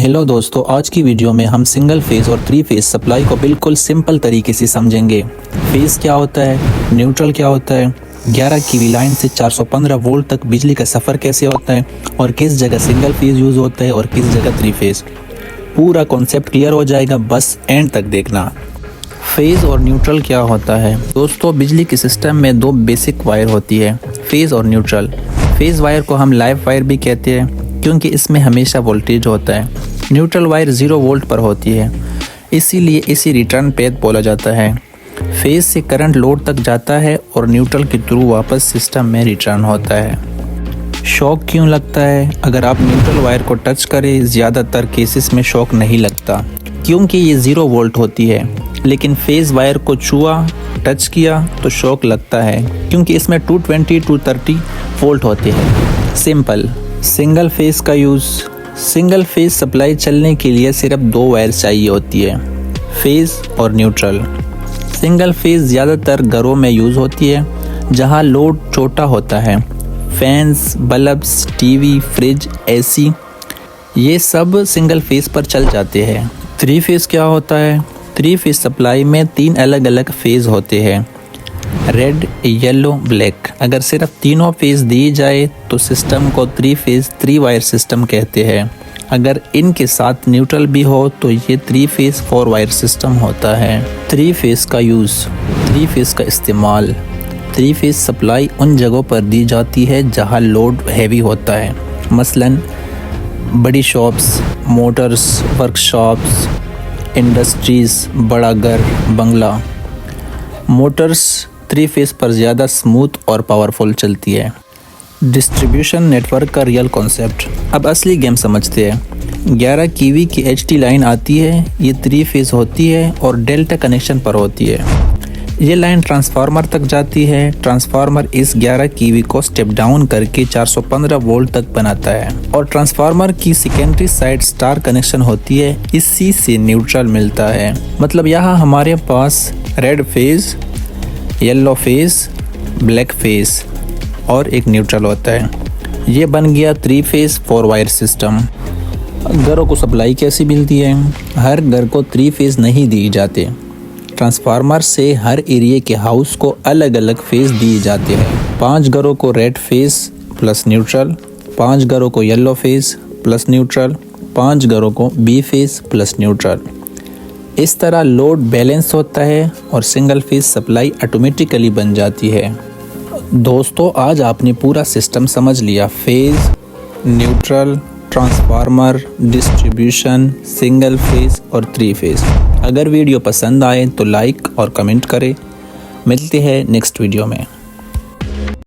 Hello दोस्तों, आज की वीडियो में हम सिंगल फेज और थ्री फेज सप्लाई को बिल्कुल सिंपल तरीके से समझेंगे। फेज क्या होता है, न्यूट्रल क्या होता है, 11 kV लाइन से 415 वोल्ट तक बिजली का सफ़र कैसे होता है और किस जगह सिंगल फेज यूज़ होता है और किस जगह थ्री फेज। पूरा कॉन्सेप्ट क्लियर हो जाएगा, बस एंड तक देखना। फेज और न्यूट्रल क्या होता है दोस्तों? बिजली के सिस्टम में दो बेसिक वायर होती है, फेज और न्यूट्रल। फेज वायर को हम लाइव वायर भी कहते हैं क्योंकि इसमें हमेशा वोल्टेज होता है। न्यूट्रल वायर 0 वोल्ट पर होती है, इसीलिए इसी रिटर्न पैथ बोला जाता है। फेज से करंट लोड तक जाता है और न्यूट्रल के थ्रू वापस सिस्टम में रिटर्न होता है। शॉक क्यों लगता है? अगर आप न्यूट्रल वायर को टच करें, ज़्यादातर केसेस में शॉक नहीं लगता क्योंकि ये 0 वोल्ट होती है, लेकिन फेज वायर को छुआ, टच किया तो शॉक लगता है क्योंकि इसमें 220 to 30 वोल्ट होते हैं। सिंपल। सिंगल फेज का यूज़। सिंगल फेज सप्लाई चलने के लिए सिर्फ 2 वायर चाहिए होती है, फेज और न्यूट्रल। सिंगल फेज ज़्यादातर घरों में यूज़ होती है जहां लोड छोटा होता है। Fans, bulbs, TV, fridge, AC, ये सब सिंगल फेज पर चल जाते हैं। थ्री फेज क्या होता है? थ्री फेज सप्लाई में 3 अलग अलग फेज होते हैं, रेड, येलो, ब्लैक। अगर सिर्फ तीनों फेज दी जाए तो सिस्टम को 3 फेज 3 वायर सिस्टम कहते हैं। अगर इनके साथ न्यूट्रल भी हो तो ये 3 फेज 4 वायर सिस्टम होता है। थ्री फेज का यूज़, थ्री फेज का इस्तेमाल। थ्री फेज सप्लाई उन जगहों पर दी जाती है जहां लोड हैवी होता है, मसलन बड़ी शॉप्स, मोटर्स, वर्कशॉप्स, इंडस्ट्रीज़, बड़ा घर, बंगला। मोटर्स 3 फेज पर ज़्यादा स्मूथ और पावरफुल चलती है। डिस्ट्रीब्यूशन नेटवर्क का रियल कॉन्सेप्ट। अब असली गेम समझते हैं। 11 kV की HT लाइन आती है, ये 3 फेज होती है और डेल्टा कनेक्शन पर होती है। ये लाइन ट्रांसफार्मर तक जाती है। ट्रांसफार्मर इस 11 kV को स्टेप डाउन करके 415 वोल्ट तक बनाता है और ट्रांसफार्मर की सेकेंडरी साइड स्टार कनेक्शन होती है, इसी से न्यूट्रल मिलता है। मतलब यहाँ हमारे पास red phase, yellow phase, black phase और एक न्यूट्रल होता है। ये बन गया 3 फेज 4 वायर सिस्टम। घरों को सप्लाई कैसी मिलती है? हर घर को 3 फेज नहीं दिए जाते। ट्रांसफार्मर से हर एरिया के हाउस को अलग अलग फेज दिए जाते हैं। 5 घरों को रेड फेज प्लस न्यूट्रल, 5 घरों को येलो फेज प्लस न्यूट्रल, 5 घरों को बी फेज प्लस न्यूट्रल। इस तरह लोड बैलेंस होता है और सिंगल फेज सप्लाई ऑटोमेटिकली बन जाती है। दोस्तों, आज आपने पूरा सिस्टम समझ लिया। Phase, neutral, transformer, distribution, single phase और 3 फेज। अगर वीडियो पसंद आए तो लाइक और कमेंट करें। मिलते हैं नेक्स्ट वीडियो में।